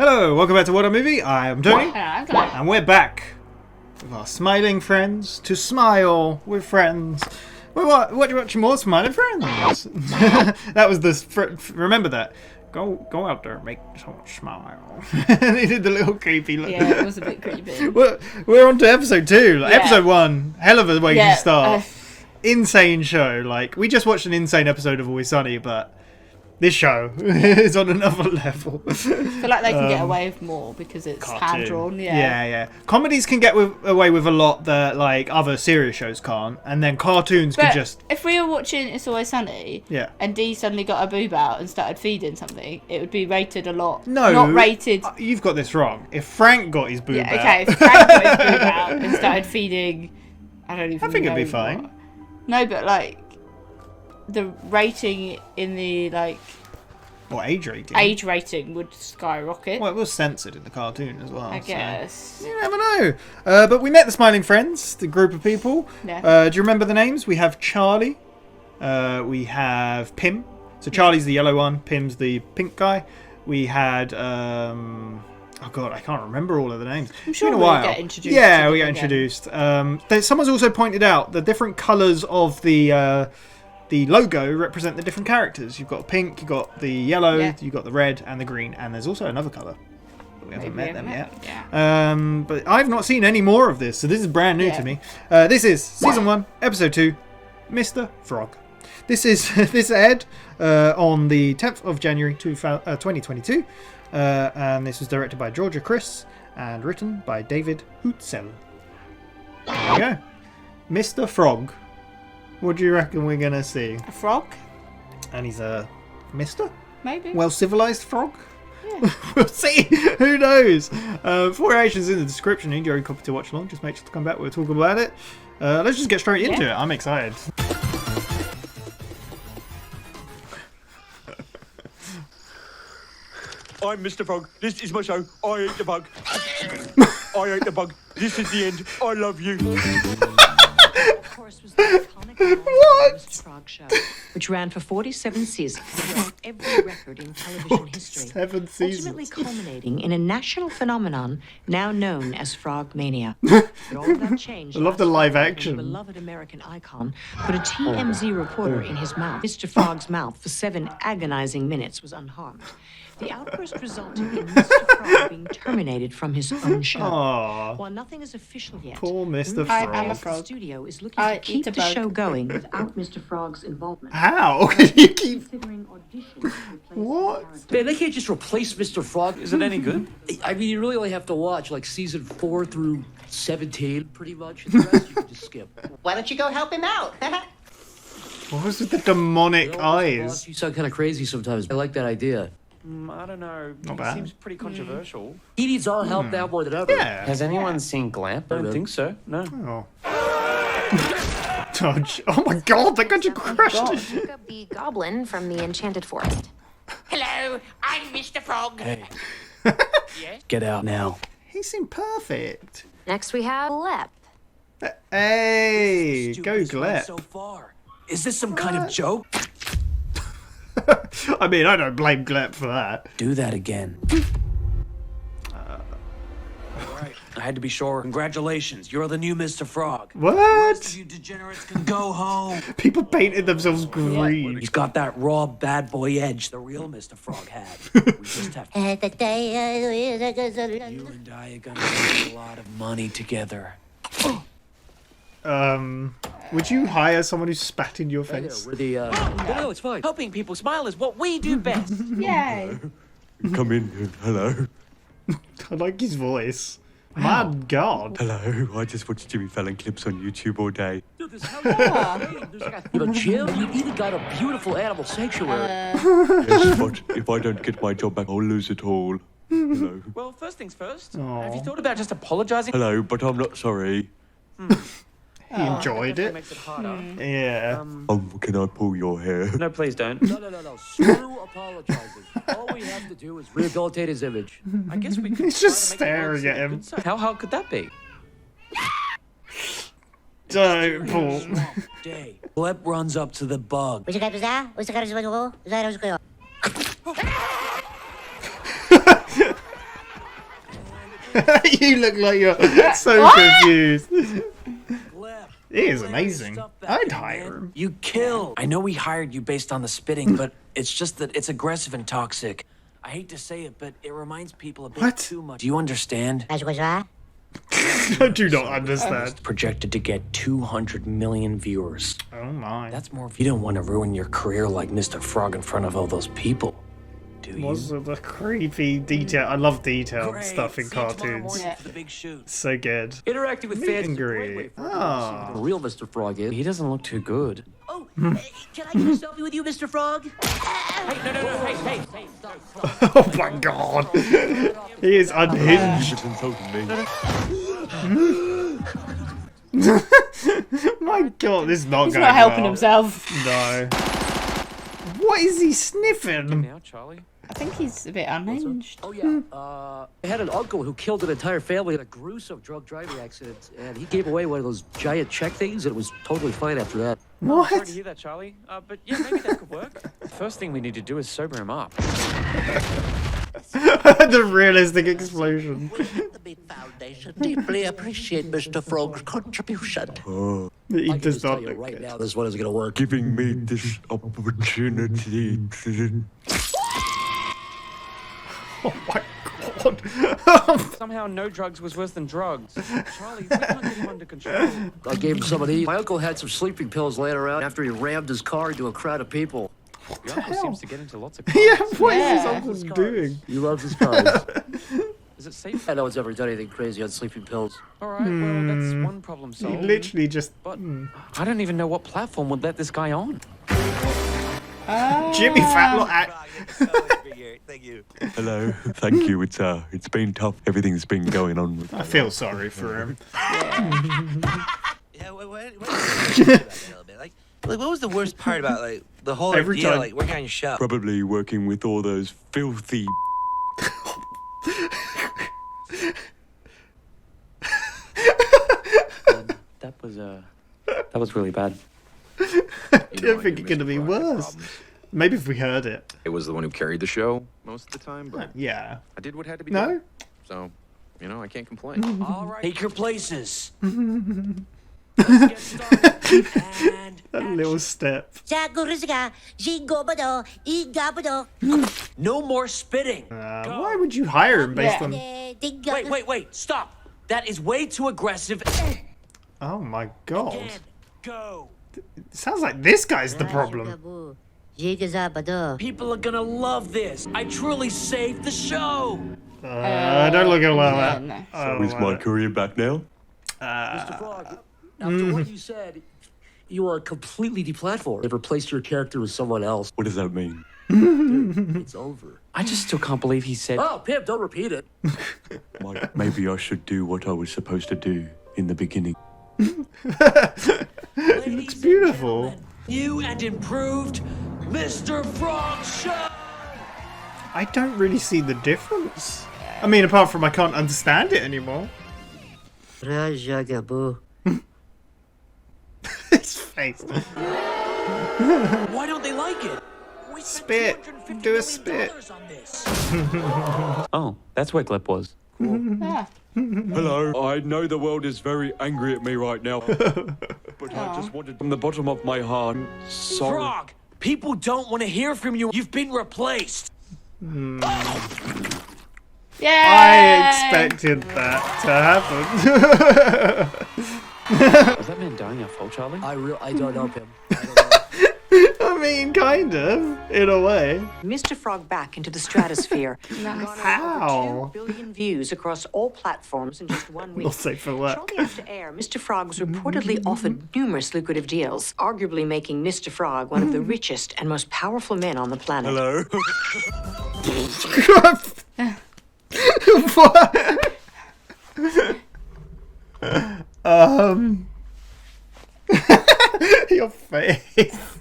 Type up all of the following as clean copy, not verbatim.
Hello, welcome back to WhatAreMovie. I am Tony, I'm Clutz. and we're back with our smiling friends to smile with friends. We're watching more Smiling Friends. That was the remember that. Go out there and make someone smile. They did the little creepy look. Yeah, it was a bit creepy. We're on to episode 2. Yeah. Episode 1, hell of a way to start. uh, Insane show. Like, we just watched an insane episode of Always Sunny, but this show is on another level. I feel like they can get away with more because it's hand drawn. Yeah. Comedies can get away with a lot that like other serious shows can't, and then cartoons can just. If we were watching It's Always Sunny, and Dee suddenly got a boob out and started feeding something, it would be rated a lot. No, not rated. You've got this wrong. If Frank got his boob out, Okay. If Frank got his boob out and started feeding, I don't even. I think know it'd be fine. No, but like the rating in the like. What age rating? Age rating would skyrocket. Well, it was censored in the cartoon as well. I guess. So you never know. But we met the Smiling Friends, the group of people. Yeah. Do you remember the names? We have Charlie. We have Pim. So Charlie's the yellow one. Pim's the pink guy. We had. Oh god, I can't remember all of the names. I'm sure it's been a we'll while. get introduced. Yeah, we get introduced. Someone's also pointed out the different colours of the logo represent the different characters. You've got pink, you've got the yellow, you've got the red and the green, and there's also another colour. But we haven't met them yet. Yeah. But I've not seen any more of this, so this is brand new to me. This is Season 1, Episode 2, Mr. Frog. This aired on the 10th of January 2022, and this was directed by Kriss and written by David Hootselle. There we go. Mr. Frog. What do you reckon we're gonna see? A frog? And he's a mister? Maybe. Well-civilized frog? Yeah. We'll see. Who knows? 4 actions in the description. You need your own copy to watch along. Just make sure to come back. We'll talk about it. Let's just get straight into it. I'm excited. I'm Mr. Frog. This is my show. I ate the bug. I ate the bug. This is the end. I love you. Of course, was the iconic Mr. Frog show, which ran for 47 seasons, broke every record in television history, 7 seasons. ultimately culminating in a national phenomenon now known as Frog Mania. But all of that changed. I love the live action. The beloved American icon put a TMZ reporter in his mouth. Mr. Frog's mouth for 7 agonizing minutes was unharmed. The outburst resulted in Mr. Frog being terminated from his own show. Aww. While nothing is official yet, Poor Mr. I'm a Frog. frog. the studio is looking to keep the show going without Mr. Frog's involvement. How? You keep... Considering auditions to replace What? the character. Man, they can't just replace Mr. Frog. Is it any good? I mean, you really only have to watch like season 4 through 17, pretty much. The rest you can just skip. Why don't you go help him out? What was with the demonic You know, Boss, eyes? you sound kind of crazy sometimes. I like that idea. I don't know. Not bad. Seems pretty controversial. He needs our help now more than ever. Yeah. Has anyone seen Glamp? I don't think so. No. Oh. Dodge. Oh my god, that got you crushed. Jacob the Goblin from the Enchanted Forest. Hello, I'm Mr. Frog. Hey. Get out now. He seemed perfect. Next we have Lep. Hey, go Stupidest one Glep. So far. Is this some kind of joke? I mean, I don't blame Glep for that. Do that again. All right. I had to be sure. Congratulations. You're the new Mr. Frog. What? You degenerates can go home. People painted themselves green. He's got that raw bad boy edge the real Mr. Frog had. We just have to... You and I are gonna make a lot of money together. Would you hire someone who spat in your face? We're the, No, it's fine. Helping people smile is what we do best. Yay. Come in. Hello. I like his voice. My god. Hello. I just watch Jimmy Fallon clips on YouTube all day. Dude, there's a gym. You've even got a beautiful animal sanctuary. Yes, but if I don't get my job back, I'll lose it all. Hello. Well, first things first. Aw. Have you thought about just apologizing? Hello, but I'm not sorry. He enjoyed That it. makes it harder. Yeah. Can I pull your hair? No, please don't. No. Screw apologizing. All we have to do is rehabilitate his image. I guess we could He's try just to make it staring work so at him. good. So how hard could that be? Don't, Paul. Day. Glep runs up to the bug. You look like you're so confused. He is amazing. I'd hire him. You kill. I know we hired you based on the spitting, but it's just that it's aggressive and toxic. I hate to say it, but it reminds people a bit too much. Do you understand? I do not understand. Projected to get 200 million viewers. Oh my. That's more. You don't want to ruin your career like Mr. Frog in front of all those people, do you? Was the creepy detail? I love detailed stuff in cartoons. Yeah. The big shoot. So good. Interacting with Meet fans and is a great greet. way for Ah. the real Mr. Frog is. He doesn't look too good. Oh, can I get a selfie with you, Mr. Frog? Hey, no, hey. Oh my god. He is unhinged. My god, this is not He's going not helping well. himself. No. What is he sniffing? Now, Charlie. I think he's a bit unhinged. Oh, yeah. I had an uncle who killed an entire family in a gruesome drunk driving accident, and he gave away one of those giant check things, and it was totally fine after that. What? Sorry to hear that, Charlie. But yeah, maybe that could work. First thing we need to do is sober him up. The realistic explosion. The Beat Foundation deeply appreciate Mr. Frog's contribution. He I can does just tell not you look right good. now, this one isn't going to work. Giving me this opportunity to... Oh my god. Somehow no drugs was worse than drugs. Charlie, we can't get him under control. I gave him some of these. My uncle had some sleeping pills laying around after he rammed his car into a crowd of people. Your uncle seems to get into lots of Yeah, cars. what is this Yeah. uncle doing? He loves his cars. Is it safe? No one's ever done anything crazy on sleeping pills. All right, well, that's one problem He solved. literally just... But I don't even know what platform would let this guy on. Jimmy Fatlock act. Thank you. Hello. Thank you. It's been tough. Everything's been going on with... I feel sorry for him. Yeah, what what was the worst part about like the whole Every idea, time. like working on your show? Probably working with all those filthy... That was really bad. I don't think it could have been worse. Maybe if we heard it. It was the one who carried the show most of the time, but Yeah. I did what had to be No? done. So, I can't complain. All right. Take your places. That little step. No more spitting. Why would you hire him based on... Wait. Stop. That is way too aggressive. Oh my god. Go. It sounds like this guy's the problem. People are gonna love this. I truly saved the show. Don't look at him like that. no. I don't Is like my it. career back now? Mr. Frog, after what you said, you are completely deplatformed. They've replaced your character with someone else. What does that mean? It's over. I just still can't believe he said. Oh, Pip, don't repeat it. Maybe I should do what I was supposed to do in the beginning. It looks beautiful. New and improved Mr. Frog Show. I don't really see the difference. I mean, apart from I can't understand it anymore. His face. Why don't they like it? We Spit. $250 Do a million spit. on this. Oh, that's where Glep was. Ah. Hello. I know the world is very angry at me right now. But I just wanted from the bottom of my heart. Sorry. Frog, people don't want to hear from you. You've been replaced. Yay! I expected that to happen. Was that man dying our fault, Charlie? I don't know, Pip. I mean, kind of, in a way. Mr. Frog back into the stratosphere. How? 2 billion views across all platforms in just 1 week. Not safe for work. Shortly after air, Mr. Frog was reportedly offered numerous lucrative deals, arguably making Mr. Frog one of the richest and most powerful men on the planet. Hello. What? Your face.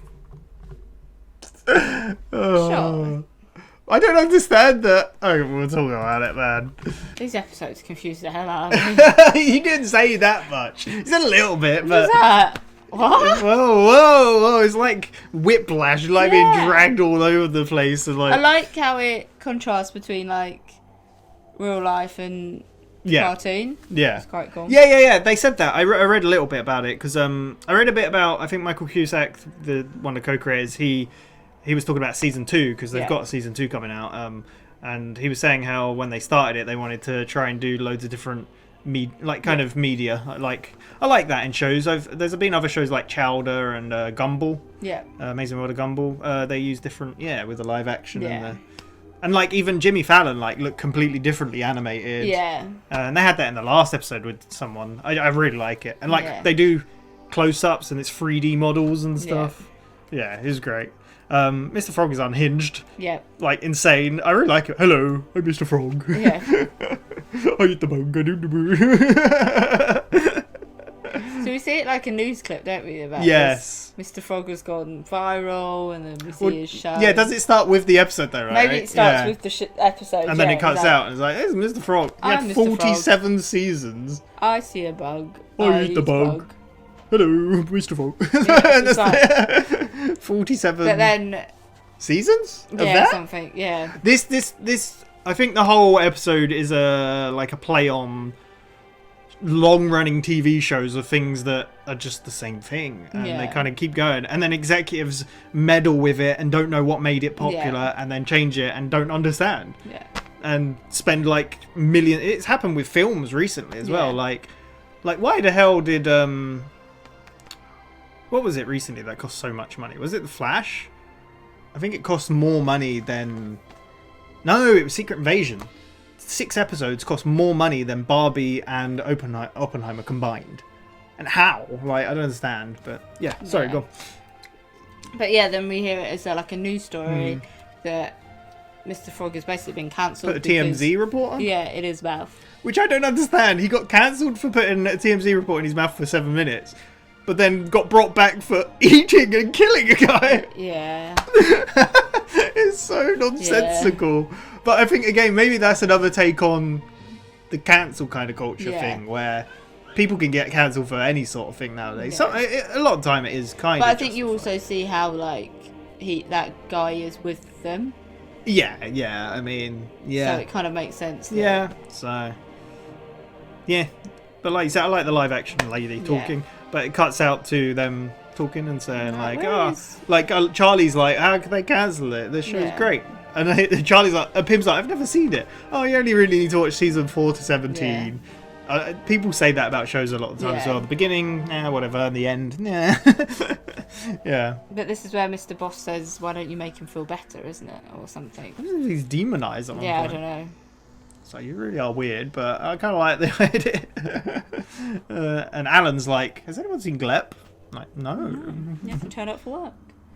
Sure. I don't understand that. Oh, we'll talk about it, man. These episodes confuse the hell out of me. You didn't say that much. You said a little bit, but... What's that? What? Whoa. It's like whiplash. Like being Yeah. dragged all over the place. And like... I like how it contrasts between like real life and cartoon. Yeah. It's quite cool. Yeah. They said that. I read a little bit about it because I read a bit about, I think Michael Cusack, one of the co-creators, he was talking about season 2 because they've got a season 2 coming out. And he was saying how when they started it, they wanted to try and do loads of different of media. Like I like that in shows. There's been other shows like Chowder and Gumball. Yeah. Amazing World of Gumball. They use different with the live action and like even Jimmy Fallon looked completely differently animated. Yeah. And they had that in the last episode with someone. I really like it. And they do close-ups and it's 3D models and stuff. Yeah, it was great. Mr. Frog is unhinged. Yeah. Like insane. I really like it. Hello, I'm Mr. Frog. Yeah. I eat the bone. I do the boo. So we see it like a news clip, don't we? About yes. Mr. Frog has gone viral, and then we see his show. Yeah, does it start with the episode though? Right? Maybe it starts with the episode, and then it cuts out, and it's like, "It's Mr. Frog." He had 47 seasons. I see a bug. I eat the bug. Hello, Mr. Frog. Yeah, 47. But then seasons of yeah, that? something. Yeah. This. I think the whole episode is a play on long-running TV shows of things that are just the same thing, and they kind of keep going, and then executives meddle with it and don't know what made it popular, and then change it and don't understand, and spend like millions. It's happened with films recently as well. Like why the hell did what was it recently that cost so much money? Was it The Flash? I think it cost more money than. No, it was Secret Invasion. 6 episodes cost more money than Barbie and Oppenheimer combined. And how? Like, I don't understand. But yeah, sorry, go on. But yeah, then we hear it as like a news story that Mr. Frog has basically been cancelled. Put a TMZ report on? Yeah, in his mouth. Which I don't understand. He got cancelled for putting a TMZ report in his mouth for 7 minutes, but then got brought back for eating and killing a guy. Yeah. It's so nonsensical. Yeah. But I think, again, maybe that's another take on the cancel kind of culture thing, where people can get cancelled for any sort of thing nowadays. So a lot of the time it is kind of. But I think you also see how that guy is with them. Yeah. I mean, yeah. So it kind of makes sense. Yeah. So. Yeah, but like you said, I like the live action lady talking, but it cuts out to them talking and saying Charlie's like, how can they cancel it? This show's great. And Charlie's like, Pim's like, I've never seen it. Oh, you only really need to watch season 4 to 17. People say that about shows a lot of the time as well. The beginning, whatever, and the end, yeah. But this is where Mr. Boss says, why don't you make him feel better, isn't it? Or something. He's demonised at one point. I don't know. So you really are weird, but I kind of like the idea. And Alan's like, has anyone seen Glep? Like, no. You have to turn up for work.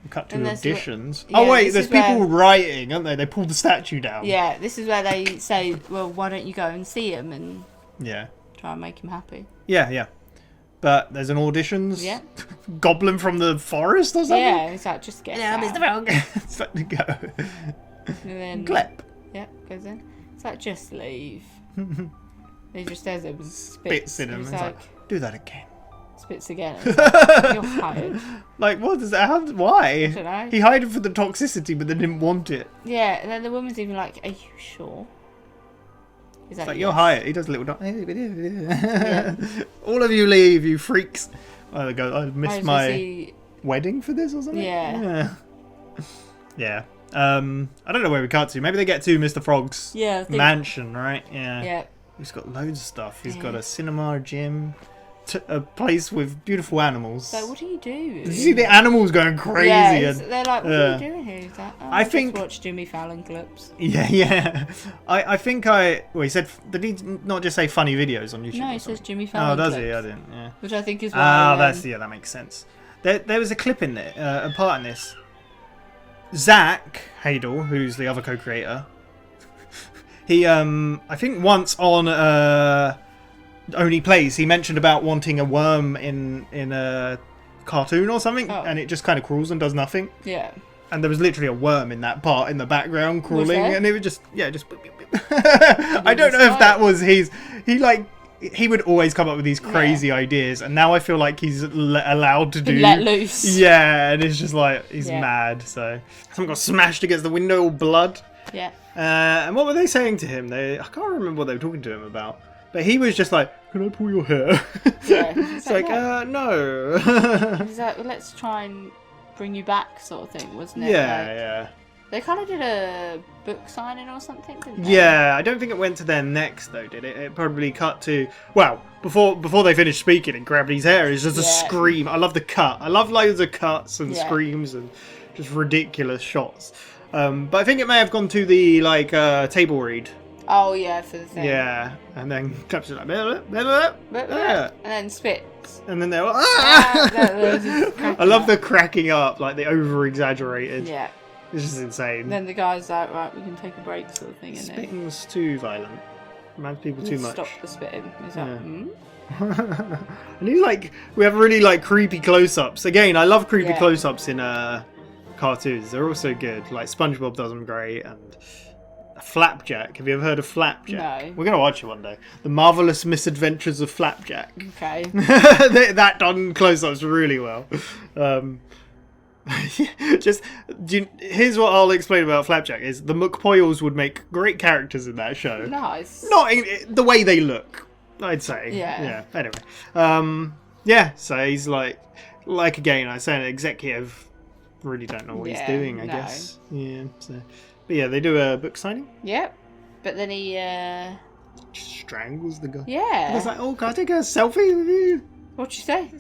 Cut to auditions. Oh wait, there's people writing, aren't they? They pulled the statue down. Yeah, this is where they say, well, why don't you go and see him and try and make him happy. Yeah. But there's an auditions. Yeah. Goblin from the forest or something. Yeah, it's like, just get out. Mr. Frog. It's like to go. And then Glep. Yeah, goes in. It's like, just leave. He just says it and spits in him. It's like, do that again. Spits again. Like, you're hired. Like, what does that? Why? I don't know. He hired for the toxicity, but they didn't want it. Yeah, and then the woman's even like, "Are you sure?" He's like, "You're hired." He does a little. All of you leave, you freaks. I missed my wedding for this or something. Yeah. Yeah. I don't know where we cut to. Maybe they get to Mr. Frog's mansion, right? Yeah. Yeah. He's got loads of stuff. He's got a cinema, a gym. A place with beautiful animals. So what do you do? You see the animals going crazy. Yeah, they're like, what are you doing here? He's like, I think just watch Jimmy Fallon clips. Yeah. I think he said, did he not just say funny videos on YouTube? No, he says Jimmy Fallon. Oh, does clips, he? I didn't. Yeah. Which I think is why. That makes sense. There was a clip in there, a part in this. Zach Hadel, who's the other co-creator, he I think once on Only Plays, he mentioned about wanting a worm in a cartoon or something, and it just kind of crawls and does nothing. Yeah. And there was literally a worm in that part in the background crawling, and it would just I don't know if that was his. He would always come up with these crazy ideas, and now I feel like he's allowed to let loose. Yeah, and it's just like he's mad. So someone got smashed against the window, all blood. Yeah. And what were they saying to him? I can't remember what they were talking to him about. But he was just like, can I pull your hair? Yeah. It's like, no. He's like, well, let's try and bring you back, sort of thing, wasn't it? Yeah. They kind of did a book signing or something, didn't they? Yeah, I don't think it went to their next though, did it? It probably cut to before they finished speaking and grabbed his hair. It's just a scream. I love the cut. I love loads of cuts and screams and just ridiculous shots. But I think it may have gone to the table read. Oh yeah, for the thing. Yeah, and then Clutz is like, and then spits. And then they're like, I love the cracking up, like the over exaggerated. Yeah. It's just insane. And then the guy's like, right, we can take a break, sort of thing. Spitting's too violent. Reminds people too much. Stop the spitting. He's like, And he's like, we have really creepy close-ups. Again, I love creepy close-ups in cartoons. They're also good. Like SpongeBob does them great, and Flapjack. Have you ever heard of Flapjack? No. We're gonna watch it one day. The Marvelous Misadventures of Flapjack. Okay. That done close-ups really well. Here's what I'll explain about Flapjack is the McPoyles would make great characters in that show. Nice. Not in the way they look, I'd say. Yeah. Anyway. So he's like again, I say an executive really don't know what he's doing, I guess. Yeah. But yeah, they do a book signing. Yep. But then he strangles the guy. Yeah. I was like, oh, can I take a selfie with you? What'd you say?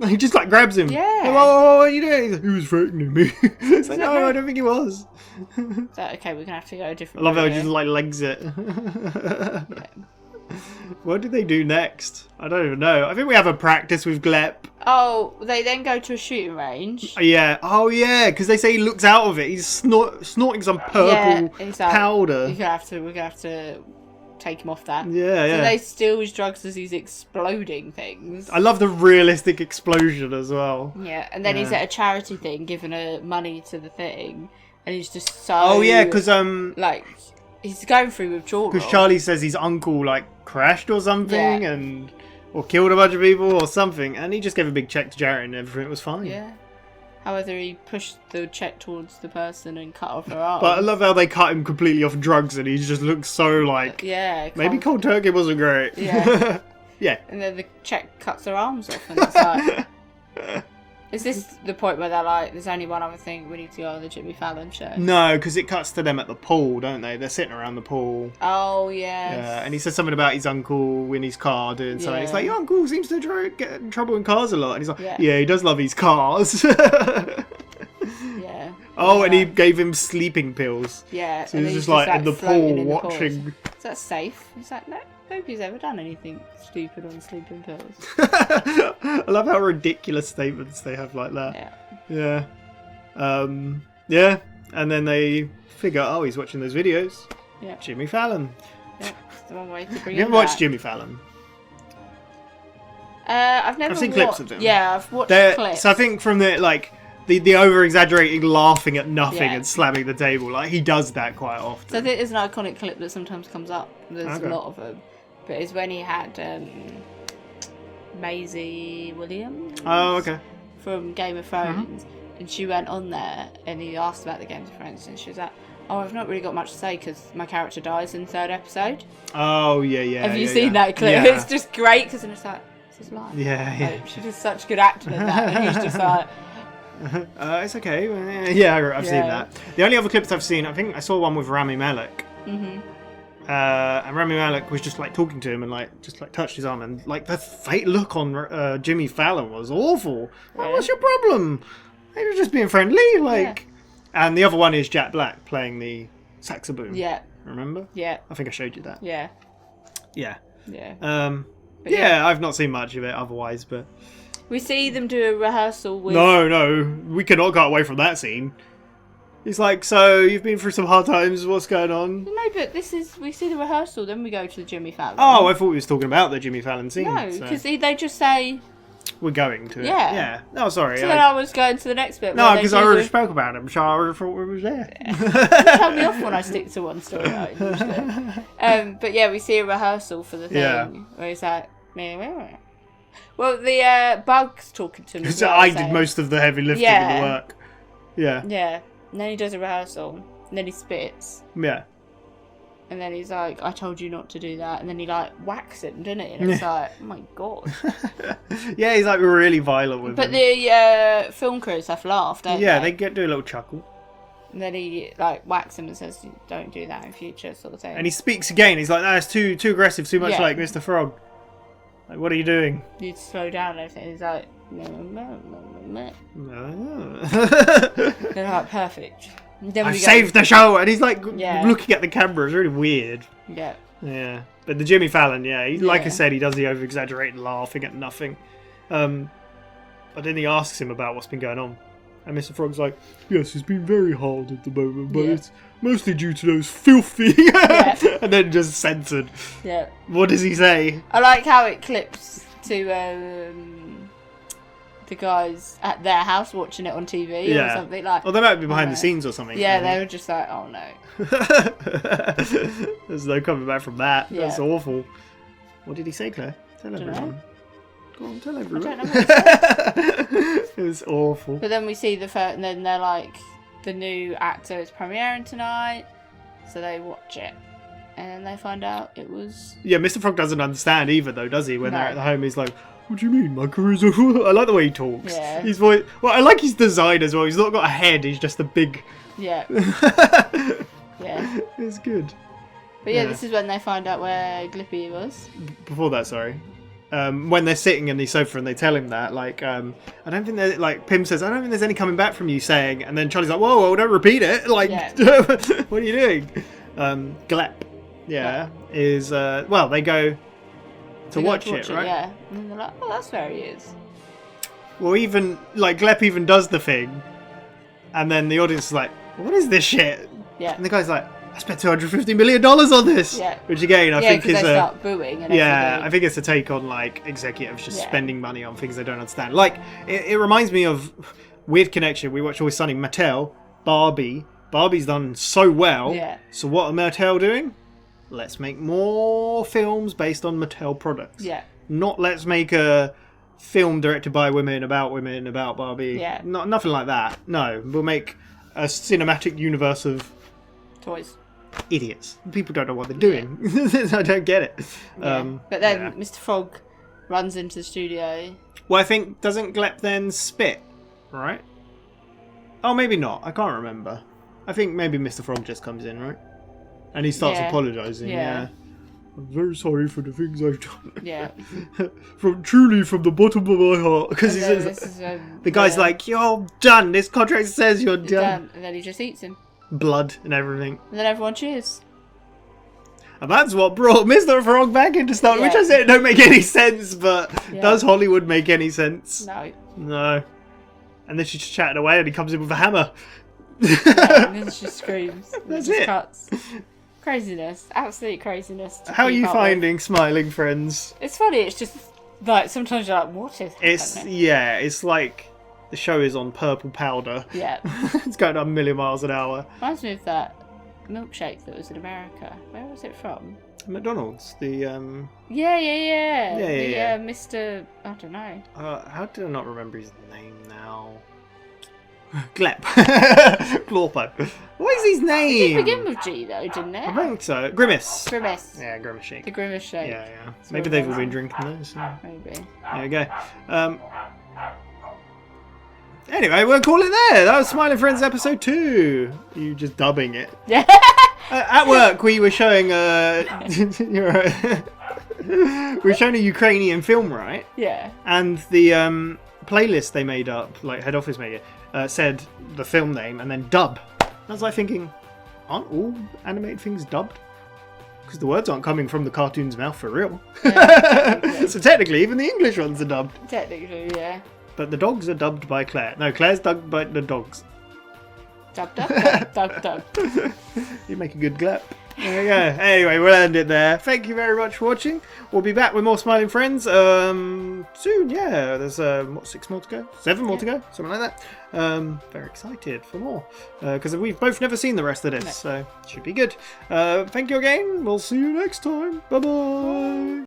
He just grabs him. Yeah. Like, what are you doing? He was threatening me. It's like, no, I don't think he was. Is that okay? We're gonna have to go a different. I love how route he just legs it. What did they do next? I don't even know. I think we have a practice with Glep. Oh, they then go to a shooting range. Yeah. Oh, yeah. Because they say he looks out of it. He's snorting some purple powder. We're gonna have to take him off that. Yeah. So they steal his drugs as he's exploding things. I love the realistic explosion as well. Yeah, and then he's at a charity thing, giving her money to the thing, and he's just so. Oh yeah, because he's going through withdrawal. Because Charlie says his uncle crashed or something, or killed a bunch of people or something, and he just gave a big check to Jarrett and everything was fine. Yeah. However, he pushed the check towards the person and cut off her arm. But I love how they cut him completely off drugs and he just looks so maybe cold turkey wasn't great. Yeah. Yeah. And then the check cuts her arms off and it's like... Is this the point where they're like, there's only one other thing, we need to go on the Jimmy Fallon show? No, because it cuts to them at the pool, don't they? They're sitting around the pool. Oh, yes. Yeah, and he says something about his uncle in his car doing something. It's like, your uncle seems to get in trouble in cars a lot. And he's like, yeah, he does love his cars. Yeah. Oh, and he gave him sleeping pills. Yeah. So he's just in the pool watching. Is that safe? He's like, no, nobody's ever done anything stupid on sleeping pills. I love how ridiculous statements they have like that. Yeah. Yeah. And then they figure, oh, he's watching those videos. Yeah. Jimmy Fallon. Yeah, it's the one way to bring You him ever watched back. Jimmy Fallon? I've seen clips of them. Yeah, I've watched clips. So I think from the over-exaggerating laughing at nothing and slamming the table, he does that quite often. So I think there's an iconic clip that sometimes comes up. There's a lot of them. But it's when he had Maisie Williams. Oh, okay. From Game of Thrones. And she went on there and he asked about the Game of Thrones and she was like, oh, I've not really got much to say because my character dies in the 3rd episode. Oh, yeah. Have you seen that clip? Yeah. It's just great because it's like, this is life. Yeah. She does such good acting in that. And he's just like... it's okay. Yeah, I've seen that. The only other clips I've seen, I think I saw one with Rami Malek. Mm-hmm. And Rami Malek was just talking to him and just touched his arm and the fake look on Jimmy Fallon was awful. Like, what's your problem? They were just being friendly. And the other one is Jack Black playing the saxophone. Yeah. Remember? Yeah. I think I showed you that. Yeah. Yeah. Yeah. Yeah, I've not seen much of it otherwise, but... We see them do a rehearsal with... No, we cannot go away from that scene. He's like, so you've been through some hard times, what's going on? No, but we see the rehearsal, then we go to the Jimmy Fallon. Oh, I thought we was talking about the Jimmy Fallon scene. No, because they just say... We're going to it. Yeah. No, sorry. So then I was going to the next bit. No, because I already spoke about him, so I already thought we was there. You tell me off when I stick to one storyline, usually. But yeah, we see a rehearsal for the thing, where he's like... Meh. Well, the Bug's talking to him. So I did most of the heavy lifting in the work. Yeah. Yeah. And then he does a rehearsal. And then he spits. Yeah. And then he's like, I told you not to do that. And then he like whacks him, doesn't he? And it's like, oh my god. Yeah, he's like really violent with But him. the film crews have laughed, don't Yeah, they? they do a little chuckle. And then he like whacks him and says, don't do that in future, sort of thing. And he speaks again. He's like, no, it's too aggressive, too much Yeah. like Mr. Frog. Like, what are you doing? You need to slow down and everything. He's like, no. They're like, perfect. And then I've we go- saved the show! And he's like Yeah. looking at the camera. It's really weird. Yeah. Yeah. But the Jimmy Fallon, yeah, like I Yeah. said, he does the over-exaggerating laughing at nothing. But then he asks him about what's been going on. And Mr. Frog's like, yes, it's been very hard at the moment, but Yeah. it's mostly due to those filthy... Yeah. And then just censored. Yeah. What does he say? I like how it clips to the guys at their house watching it on TV or something like. Well, they might be behind I the know. scenes or something. Yeah, maybe. they were just like, oh no. There's no coming back from that. Yeah. That's awful. What did he say, Claire? Tell Dunno. everyone. Go on, tell I everyone. don't know what it It was awful. But then we see the first, and then they're like, the new actor is premiering tonight, so they watch it, and then they find out it was. Yeah, Mr. Frog doesn't understand either, though, does he? When No. they're at the home, he's like, "What do you mean, my career's over?" I like the way he talks. Yeah. His voice. Well, I like his design as well. He's not got a head. He's just a big. Yeah. Yeah. It's good. But yeah, Yeah. this is when they find out where Glippy was. Before that, sorry. When they're sitting in the sofa and they tell him that, like, I don't think that, like, Pym says, I don't think there's any coming back from you saying, and then Charlie's like, whoa, don't repeat it. Like, Yeah. what are you doing? Glep, yeah, is, well, they go to They go watch it, right? Yeah. And then they're like, oh, that's where he is. Well, even, like, Glep even does the thing, and then the audience is like, what is this shit? Yeah. And the guy's like, I spent $250 million on this! Yeah. Which, again, I think because is they a... start booing and Yeah, everything. I think it's a take on like executives just Yeah. spending money on things they don't understand. Like it reminds me of weird connection. We watch Always Sunny, Mattel, Barbie. Barbie's done so well. Yeah. So what are Mattel doing? Let's make more films based on Mattel products. Yeah. Not let's make a film directed by women about Barbie. Yeah. Nothing like that. No, we'll make a cinematic universe of Toys. idiots. People don't know what they're doing. I don't get it. Yeah. But then yeah. Mr. Frog runs into the studio. Well, I think, doesn't Glep then spit, right? Oh, maybe not. I can't remember. I think maybe Mr. Frog just comes in, right? And he starts Yeah. apologising, yeah. I'm very sorry for the things I've done. Yeah. Truly from the bottom of my heart. Because he And then says, this is, the guy's yeah, like, you're done. This contract says you're he's done. done. And then he just eats him. Blood and everything. And then everyone cheers. And that's what brought Mr. Frog back into stuff, which Yeah. I said don't make any sense, but Yeah. does Hollywood make any sense? No. No. And then she's just chatting away and he comes in with a hammer. Yeah, and then she screams. And That's just it. Cuts. Craziness. Absolute craziness. to How are keep you up with. finding Smiling Friends? It's funny, it's just like sometimes you're like, what is It's, happening? yeah, it's like the show is on purple powder. Yeah. It's going a million miles an hour. Reminds me of that milkshake that was in America. Where was it from? McDonald's, the, Yeah. Yeah, The, yeah. Mr. I don't know. how did I not remember his name now? Glep. Glorpo. What is his It name? did begin with G though, didn't it? I think so. Grimace. Grimace. Yeah, Grimace Shake. The Grimace shake. Yeah, yeah. That's Maybe what they've it all was. been drinking those. So. Maybe. There we go. Anyway, we'll call it there. That was Smiling Friends episode 2. You just dubbing it. Yeah. At work, we were showing you're right. We were showing a Ukrainian film, right? Yeah. And the playlist they made up, like head office made it, said the film name and then dub. And I was like thinking, aren't all animated things dubbed? Because the words aren't coming from the cartoon's mouth for real. Yeah, So technically, even the English ones are dubbed. Technically, yeah. But the dogs are dubbed by Claire. No, Claire's dubbed by the dogs. Dub, dub, dub, dub, dub. You make a good glep. There we go. Anyway, we'll end it there. Thank you very much for watching. We'll be back with more Smiling Friends soon. Yeah, there's what, 6 more to go? 7 more to go? Something like that. Very excited for more. Because we've both never seen the rest of this, so should be good. Thank you again. We'll see you next time. Bye-bye.